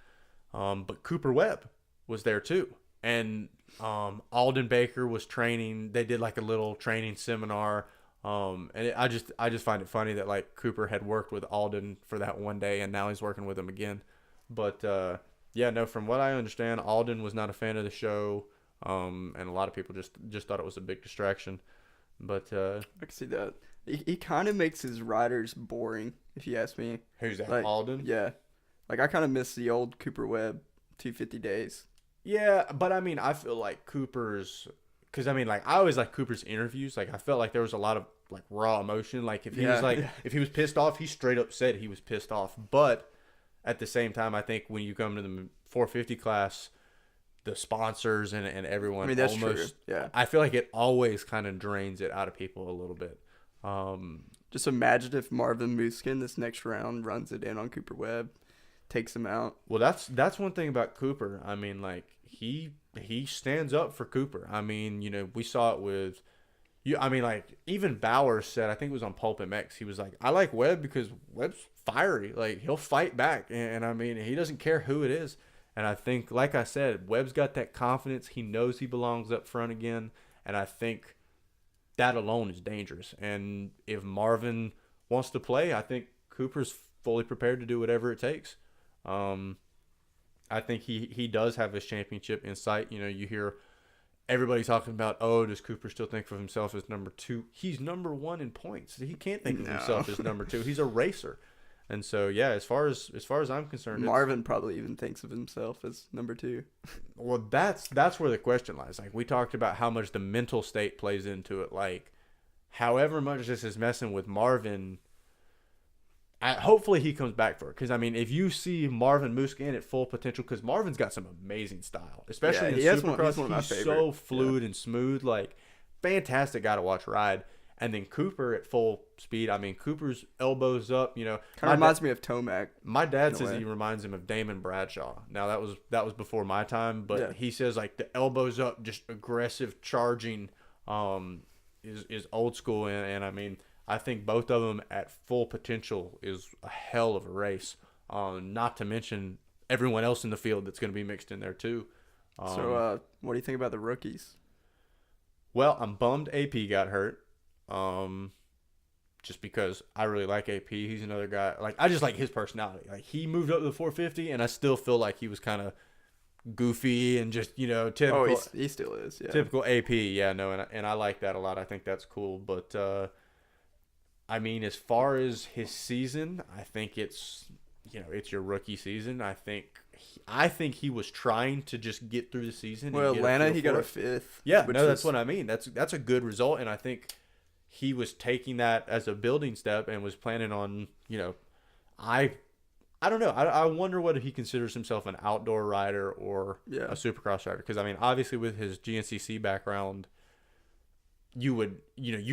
S1: But Cooper Webb was there too. And Alden Baker was training. They did like a little training seminar. I just find it funny that like Cooper had worked with Alden for that one day and now he's working with him again. But yeah, no, from what I understand, Alden was not a fan of the show. And a lot of people just thought it was a big distraction. But
S2: I can see that. He kind of makes his riders boring, if you ask me.
S1: who's that?
S2: Like,
S1: Alden?
S2: Yeah. Like, I kind of miss the old Cooper Webb 250 days.
S1: Yeah, but I mean, I feel like Cooper's, because I mean, like I always like Cooper's interviews. Like I felt like there was a lot of like raw emotion. Like if he was like if he was pissed off, he straight up said he was pissed off. But at the same time, I think when you come to the 450 class, the sponsors and everyone,
S2: I mean, that's
S1: almost,
S2: true. Yeah.
S1: I feel like it always kind of drains it out of people a little bit.
S2: Just imagine if Marvin Muskin this next round runs it in on Cooper Webb, takes him out.
S1: Well, that's one thing about Cooper. I mean, like he stands up for Cooper. I mean, you know, we saw it with you. I mean, like even Bauer said, I think it was on Pulp MX. He was like, I like Webb because Webb's fiery. Like he'll fight back, and I mean, he doesn't care who it is. And I think, like I said, Webb's got that confidence. He knows he belongs up front again, and I think that alone is dangerous. And if Marvin wants to play, I think Cooper's fully prepared to do whatever it takes. I think he does have his championship in sight. You know, you hear everybody talking about, oh, does Cooper still think of himself as number 2? He's number 1 in points. He can't think of himself as number 2. He's a racer. And so, yeah, as far as I'm concerned,
S2: Marvin probably even thinks of himself as number 2.
S1: Well, that's where the question lies. Like we talked about how much the mental state plays into it. Like, however much this is messing with Marvin, hopefully he comes back for it. Because I mean, if you see Marvin Musquin at full potential, because Marvin's got some amazing style, especially in Supercross.
S2: He's one of my
S1: He's
S2: favorite.
S1: so fluid and smooth, like fantastic guy to watch ride. And then Cooper at full speed. I mean, Cooper's elbows up. You know,
S2: Kind of reminds me of Tomac.
S1: my dad
S2: in a
S1: says
S2: way.
S1: he reminds him of Damon Bradshaw. Now that was before my time, but
S2: Yeah.
S1: he says like the elbows up, just aggressive charging, is old school. And I mean, I think both of them at full potential is a hell of a race. Not to mention everyone else in the field that's going to be mixed in there too.
S2: So, what do you think about the rookies?
S1: Well, I'm bummed AP got hurt. Just because I really like AP. He's another guy. Like I just like his personality. Like he moved up to the 450, and I still feel like he was kind of goofy and just, you know, typical.
S2: Oh, he still is. Yeah.
S1: Typical AP. Yeah, no, and I like that a lot. I think that's cool. But I mean, as far as his season, I think it's it's your rookie season. I think he was trying to just get through the season.
S2: Well,
S1: and
S2: Atlanta, he got a
S1: it.
S2: 5th.
S1: Yeah, no, that's what I mean. That's a good result, and I think he was taking that as a building step and was planning on, I don't know. I wonder whether he considers himself an outdoor rider or a Supercross rider. Because, I mean, obviously with his GNCC background, you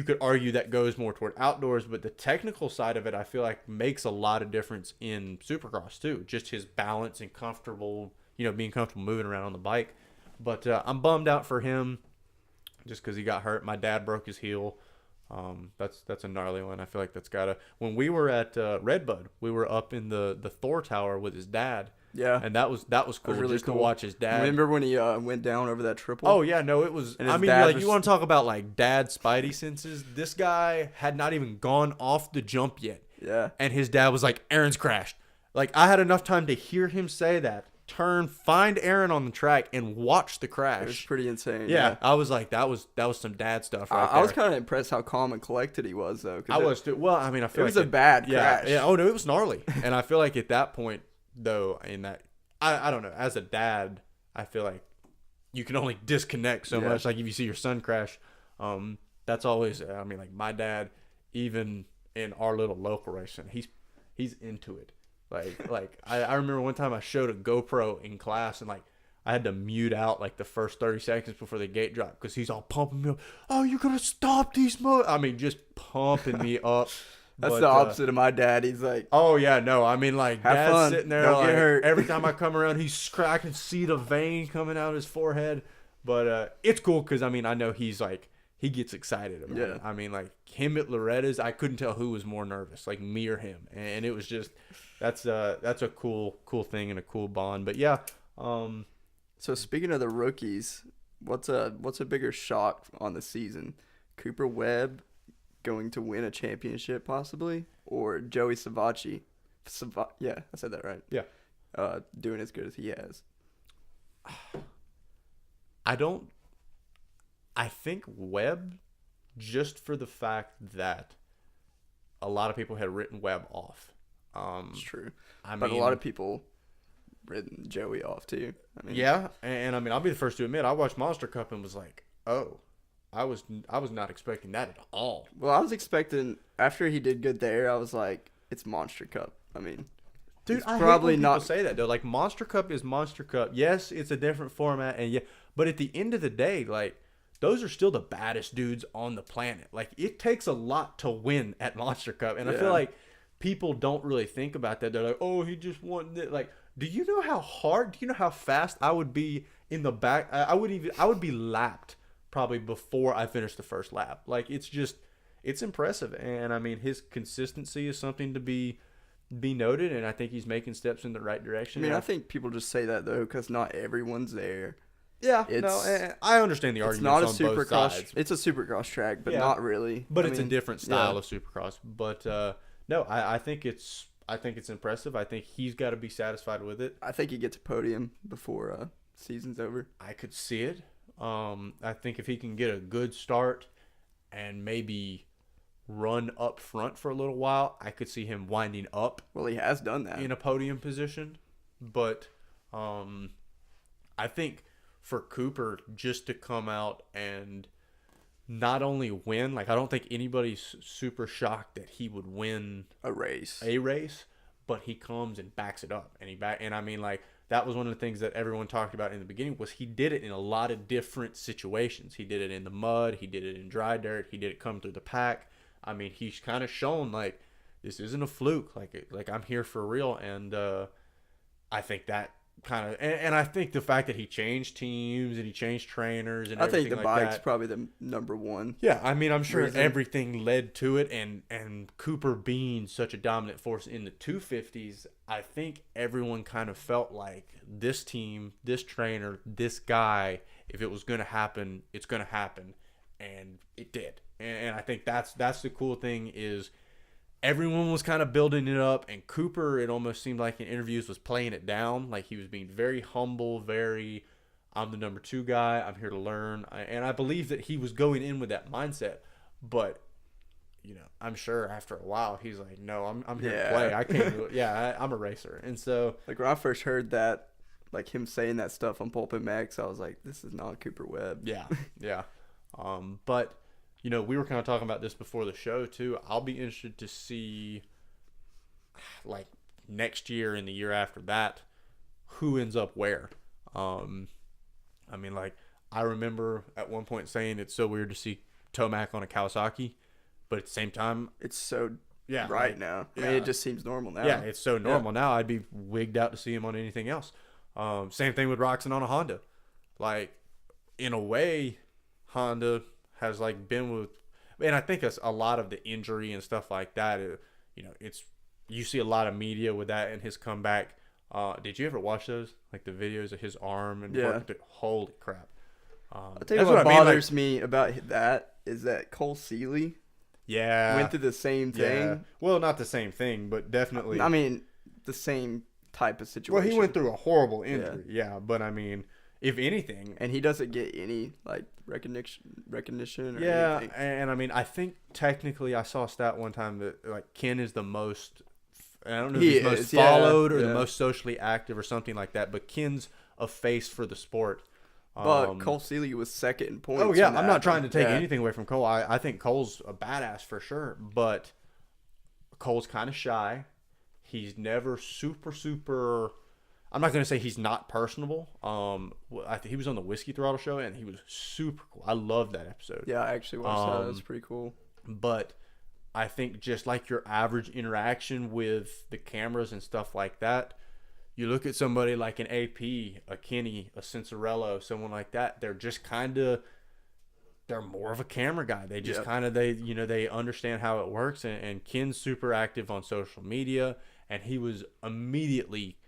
S1: could argue that goes more toward outdoors. But the technical side of it, I feel like, makes a lot of difference in Supercross, too. Just his balance and comfortable, being comfortable moving around on the bike. But I'm bummed out for him just because he got hurt. My dad broke his heel. That's a gnarly one. I feel like that's gotta. When we were at Redbud, we were up in the Thor Tower with his dad.
S2: Yeah,
S1: and that was cool.
S2: Really
S1: just
S2: cool
S1: to watch his dad.
S2: Remember when he went down over that triple?
S1: Oh yeah, no, it was. I mean, like you want to talk about like dad spidey senses? This guy had not even gone off the jump yet.
S2: Yeah,
S1: and his dad was like, "Aaron's crashed." Like I had enough time to hear him say that. Turn, find Aaron on the track, and watch the crash.
S2: It was pretty insane.
S1: Yeah, I was like, that was some dad stuff right there.
S2: I was kind of impressed how calm and collected he was, though.
S1: I was too. Well, I mean, I feel
S2: it
S1: like
S2: was a bad crash.
S1: Yeah. Oh no, it was gnarly. And I feel like at that point, though, in that, I don't know. As a dad, I feel like you can only disconnect so much. Like if you see your son crash, that's always. I mean, like my dad, even in our little local racing, he's into it. Like I remember one time I showed a GoPro in class and like I had to mute out like the first 30 seconds before the gate dropped because he's all pumping me up. Oh, you're gonna stop these I mean, just pumping me up.
S2: That's the opposite of my dad. He's like,
S1: oh yeah, no, I mean like
S2: have
S1: dad's
S2: fun.
S1: Sitting there
S2: Don't
S1: like
S2: get hurt.
S1: every time I come around, I can see the vein coming out of his forehead. But it's cool because I mean I know he's like he gets excited about it. I mean like him at Loretta's, I couldn't tell who was more nervous, like me or him, and it was just. That's a cool thing and a cool bond. But yeah.
S2: So speaking of the rookies, what's a bigger shock on the season? Cooper Webb going to win a championship possibly, or Joey Savacci? Yeah, I said that right.
S1: Yeah.
S2: Doing as good as he has.
S1: I think Webb, just for the fact that a lot of people had written Webb off.
S2: It's true. But a lot of people written Joey off too. I mean,
S1: yeah, and I mean I'll be the first to admit I watched Monster Cup and was like, oh, I was not expecting that at all.
S2: Well, I was expecting after he did good there, I was like, it's Monster Cup. I mean,
S1: dude, I probably hate when people say that though. Like Monster Cup is Monster Cup. Yes, it's a different format, and but at the end of the day, like those are still the baddest dudes on the planet. Like it takes a lot to win at Monster Cup, and I feel like. People don't really think about that. They're like, oh, he just won it. Like, do you know how hard? Do you know how fast I would be in the back? I would be lapped probably before I finished the first lap. Like, it's impressive. And I mean, his consistency is something to be noted. And I think he's making steps in the right direction.
S2: I mean, I think people just say that though because not everyone's there.
S1: Yeah, I understand the argument. It's not a Supercross.
S2: It's a Supercross track, but not really.
S1: But it's a different style of Supercross. But no, I think it's impressive. I think he's got to be satisfied with it.
S2: I think he gets a podium before season's over.
S1: I could see it. I think if he can get a good start and maybe run up front for a little while, I could see him winding up.
S2: Well, he has done that
S1: in a podium position. But I think for Cooper just to come out and not only win, like I don't think anybody's super shocked that he would win
S2: a race,
S1: but he comes and backs it up, and I mean like that was one of the things that everyone talked about in the beginning was he did it in a lot of different situations. He did it in the mud, he did it in dry dirt, he did it come through the pack. I mean, he's kind of shown like this isn't a fluke, like I'm here for real, and I think that kind of and I think the fact that he changed teams and he changed trainers and
S2: I think the
S1: like
S2: bike's probably the number one.
S1: Yeah, I mean I'm sure everything led to it, and Cooper being such a dominant force in the 250s, I think everyone kind of felt like this team, this trainer, this guy, if it was going to happen, it's going to happen, and it did. And I think that's the cool thing is everyone was kind of building it up, and Cooper, it almost seemed like in interviews, was playing it down. Like he was being very humble, I'm the number 2 guy, I'm here to learn. And I believe that he was going in with that mindset. But I'm sure after a while he's like, no, I'm here to
S2: Yeah.
S1: play. I can't do it. Yeah, I'm a racer. And so
S2: Like when I first heard that, like him saying that stuff on Pulpit Max, I was like, this is not Cooper Webb.
S1: yeah. But we were kind of talking about this before the show too. I'll be interested to see, like, next year and the year after that, who ends up where. I mean, like, I remember at one point saying it's so weird to see Tomac on a Kawasaki, but at the same time,
S2: It's so
S1: yeah,
S2: right
S1: like,
S2: now. I
S1: yeah.
S2: mean, it just seems normal now.
S1: Yeah, it's so normal now. I'd be wigged out to see him on anything else. Same thing with Roxon on a Honda. Like, in a way, Honda has like been with, and I think it's a lot of the injury and stuff like that. It's you see a lot of media with that and his comeback. Did you ever watch those, like the videos of his arm and holy crap?
S2: I'll tell you what bothers me about that is that Cole Seeley went through the same thing.
S1: Yeah. Well, not the same thing, but definitely.
S2: I mean, the same type of situation.
S1: Well, he went through a horrible injury. Yeah, but I mean, if anything,
S2: and he doesn't get any like recognition. Or anything.
S1: And I mean, I think technically, I saw a stat one time that like Ken is the most. I don't know if he's most followed or the most socially active or something like that, but Ken's a face for the sport.
S2: But Cole Seeley was second in points.
S1: Oh, yeah. I'm not trying to take anything away from Cole. I think Cole's a badass for sure. But Cole's kind of shy. He's never super. I'm not going to say he's not personable. I think he was on the Whiskey Throttle show, and he was super cool. I love that episode.
S2: Yeah, I actually watched that. It was pretty cool.
S1: But I think just like your average interaction with the cameras and stuff like that, you look at somebody like an AP, a Kenny, a Cincerello, someone like that. They're just they're more of a camera guy. They just they understand how it works. And Ken's super active on social media, and he was immediately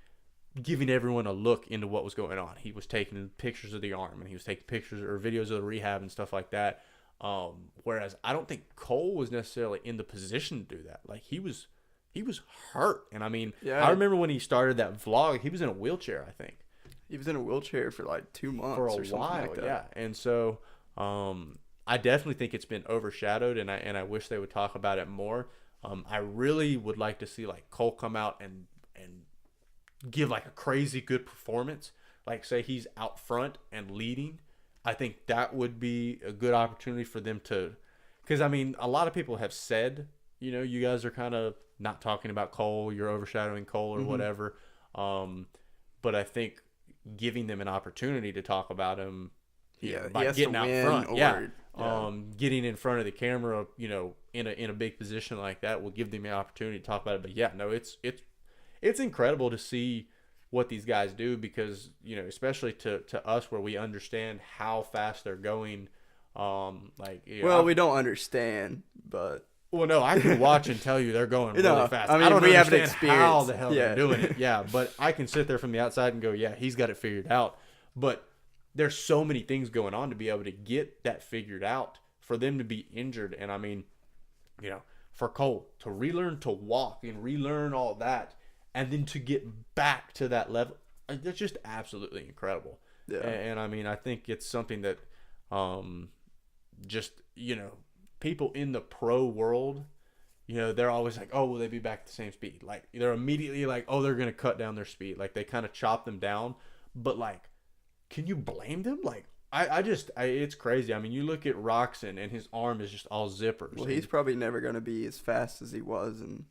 S1: giving everyone a look into what was going on. He was taking pictures of the arm, and he was taking pictures or videos of the rehab and stuff like that. Whereas I don't think Cole was necessarily in the position to do that. Like he was hurt. And I mean, I remember when he started that vlog, he was in a wheelchair, I think.
S2: He was in a wheelchair for like 2 months
S1: for
S2: or something
S1: while,
S2: like that.
S1: Yeah. And so I definitely think it's been overshadowed, and I wish they would talk about it more. I really would like to see like Cole come out and give like a crazy good performance. Like say he's out front and leading. I think that would be a good opportunity for them to, because I mean, a lot of people have said, you guys are kind of not talking about Cole, you're overshadowing Cole or whatever. But I think giving them an opportunity to talk about him, by getting out front, getting in front of the camera, in a big position like that will give them an opportunity to talk about it. But yeah, no, it's incredible to see what these guys do because, especially to us where we understand how fast they're going.
S2: We don't understand, but.
S1: Well, no, I can watch and tell you they're going really fast.
S2: I mean,
S1: I don't
S2: we
S1: understand
S2: have an experience.
S1: how the hell they're doing it. Yeah, but I can sit there from the outside and go, yeah, he's got it figured out. But there's so many things going on to be able to get that figured out for them to be injured. And I mean, for Cole to relearn to walk and relearn all that and then to get back to that level, that's just absolutely incredible. Yeah. And I mean, I think it's something that people in the pro world, they're always like, oh, will they be back at the same speed? Like, they're immediately like, oh, they're going to cut down their speed. Like, they kind of chop them down. But, like, can you blame them? Like, it's crazy. I mean, you look at Roxon and his arm is just all zippers.
S2: Well, he's probably never going to be as fast as he was in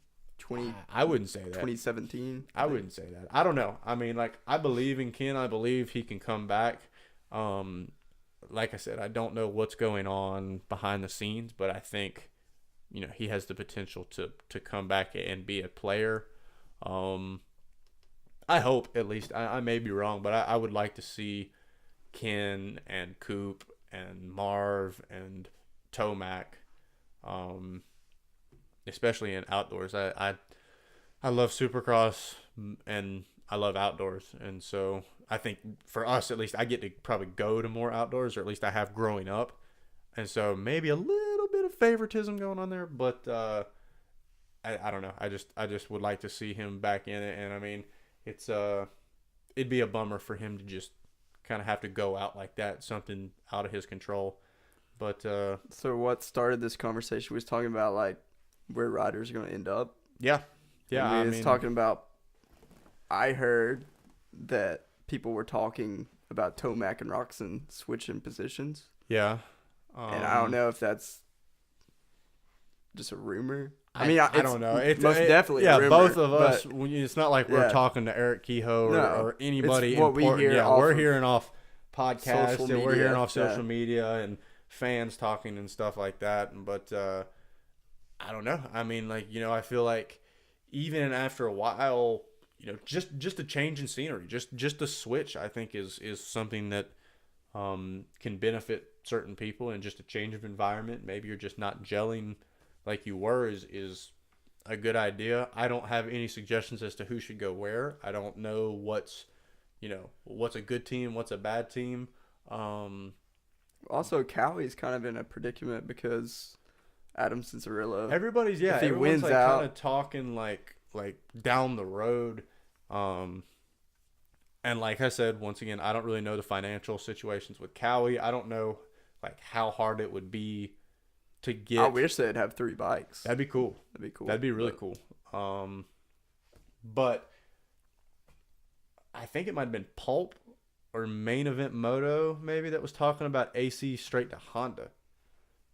S1: I wouldn't say that.
S2: 2017.
S1: I wouldn't say that. I don't know. I mean, like, I believe in Ken. I believe he can come back. Like I said, I don't know what's going on behind the scenes, but I think, he has the potential to come back and be a player. I hope, at least. I may be wrong, but I would like to see Ken and Coop and Marv and Tomac, especially in outdoors. I love Supercross and I love outdoors, and so I think for us, at least, I get to probably go to more outdoors, or at least I have growing up. And so maybe a little bit of favoritism going on there, but I don't know. I just would like to see him back in it. And I mean, it'd be a bummer for him to just kind of have to go out like that, something out of his control. But
S2: So what started this conversation was talking about like where riders are going to end up.
S1: yeah,
S2: And we was talking about. I heard that people were talking about Tomac and Roxon switching positions.
S1: Yeah.
S2: And I don't know if that's just a rumor.
S1: I don't know. It's
S2: most definitely a rumor,
S1: both of us. It's not like we're
S2: yeah.
S1: talking to Eric Kehoe or anybody
S2: It's what
S1: important.
S2: we hear
S1: we're hearing off podcasts
S2: social
S1: and we're hearing
S2: media,
S1: off social media and fans talking and stuff like that. But I don't know. I mean, like, I feel like even after a while, just a change in scenery, just a switch, I think is something that can benefit certain people, and just a change of environment. Maybe you're just not gelling like you were is a good idea. I don't have any suggestions as to who should go where. I don't know what's a good team, what's a bad team.
S2: Also, Cowie's kind of in a predicament because Adam Cincerillo.
S1: Everybody's
S2: if he wins
S1: like
S2: out,
S1: kind of talking like down the road. And like I said, once again, I don't really know the financial situations with Cowie. I don't know like how hard it would be to get.
S2: I wish they'd have 3 bikes.
S1: That'd be cool. That'd be really cool. But I think it might have been Pulp or Main Event Moto maybe that was talking about AC straight to Honda.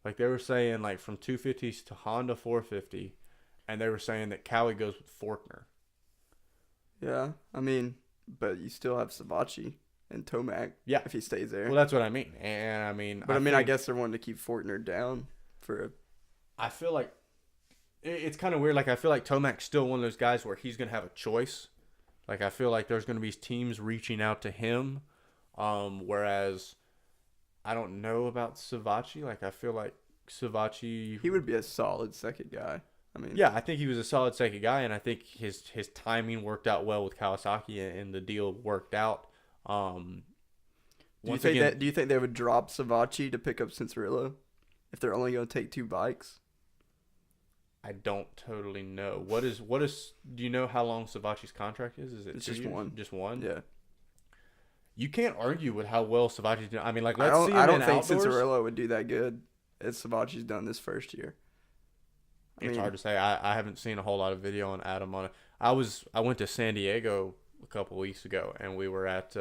S1: Like they were saying like from 250s to Honda 450, and they were saying that Cowie goes with Forkner.
S2: Yeah, I mean, but you still have Savachi and Tomac.
S1: Yeah,
S2: if he stays there.
S1: Well, that's what I mean, and I mean,
S2: but I guess they're wanting to keep Forkner down for.
S1: I feel like it's kind of weird. Like I feel like Tomac's still one of those guys where he's gonna have a choice. Like I feel like there's gonna be teams reaching out to him, whereas I don't know about Savachi. Like I feel like Savachi,
S2: he would be a solid second guy. I mean,
S1: yeah, I think he was a solid second guy, and I think his timing worked out well with Kawasaki, and the deal worked out.
S2: Do you think they would drop Savachi to pick up Cincerillo if they're only going to take 2 bikes?
S1: I don't totally know. What is? Do you know how long Savachi's contract is? Is it
S2: it's
S1: 2
S2: just
S1: years?
S2: one?
S1: Just one?
S2: Yeah.
S1: You can't argue with how well Savachi's doing. I mean, like I
S2: don't think
S1: outdoors.
S2: Cincerillo would do that good as Savachi's done this first year.
S1: It's hard to say. I haven't seen a whole lot of video on Adam on it. I went to San Diego a couple weeks ago, and we were at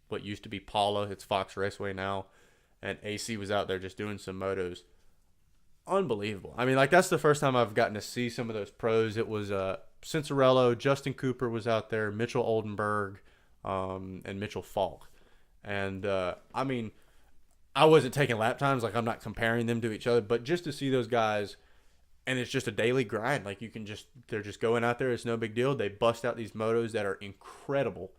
S1: what used to be Paula. It's Fox Raceway now, and AC was out there just doing some motos. Unbelievable. I mean, like that's the first time I've gotten to see some of those pros. It was Cincerello, Justin Cooper was out there, Mitchell Oldenburg, and Mitchell Falk. And I mean, I wasn't taking lap times. Like I'm not comparing them to each other, but just to see those guys. And it's just a daily grind. Like they're just going out there. It's no big deal. They bust out these motos that are incredible.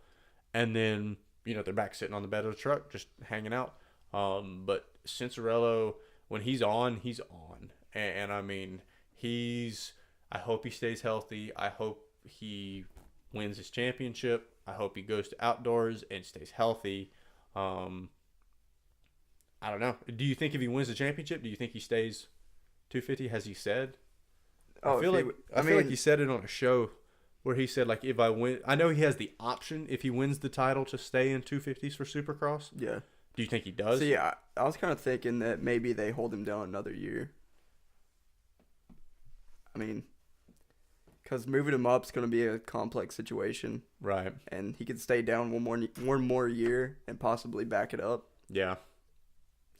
S1: And then, they're back sitting on the bed of the truck, just hanging out. But Cincerello, when he's on, he's on. And I mean, I hope he stays healthy. I hope he wins his championship. I hope he goes to outdoors and stays healthy. I don't know. Do you think if he wins the championship, do you think he stays 250? Has he said? I feel like he said it on a show where he said like if I win, I know he has the option if he wins the title to stay in 250s for Supercross.
S2: Yeah.
S1: Do you think he does?
S2: So yeah, I was kind of thinking that maybe they hold him down another year. I mean, because moving him up is going to be a complex situation,
S1: right?
S2: And he could stay down one more year and possibly back it up.
S1: Yeah.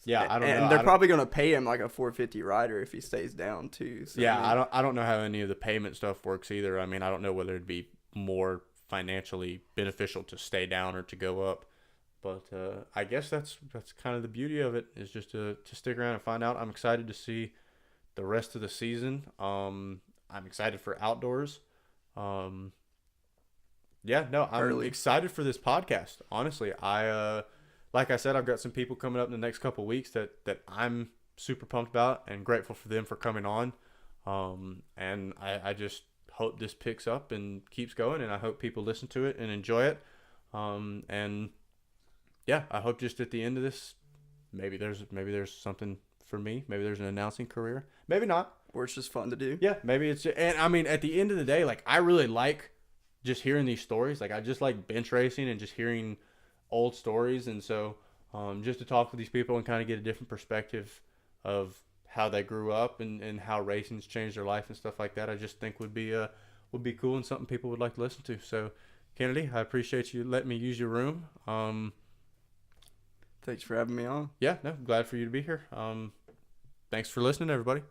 S1: Yeah, I don't know.
S2: And they're probably going to pay him like a 450 rider if he stays down too. So,
S1: yeah, I don't know how any of the payment stuff works either. I mean, I don't know whether it'd be more financially beneficial to stay down or to go up. But I guess that's kind of the beauty of it, is just to stick around and find out. I'm excited to see the rest of the season. I'm excited for outdoors. I'm excited for this podcast. Honestly, like I said, I've got some people coming up in the next couple of weeks that I'm super pumped about and grateful for them for coming on. And I just hope this picks up and keeps going, and I hope people listen to it and enjoy it. And yeah, I hope just at the end of this, maybe there's something for me. Maybe there's an announcing career. Maybe not.
S2: Or it's just fun to do.
S1: Yeah, maybe it's, and I mean, at the end of the day, like I really like just hearing these stories. Like I just like bench racing and just hearing old stories, and so just to talk with these people and kind of get a different perspective of how they grew up and how racing's changed their life and stuff like that. I just think would be cool and something people would like to listen to. So, Kennedy, I appreciate you letting me use your room.
S2: Thanks for having me on.
S1: Yeah, no, glad for you to be here. Thanks for listening, everybody.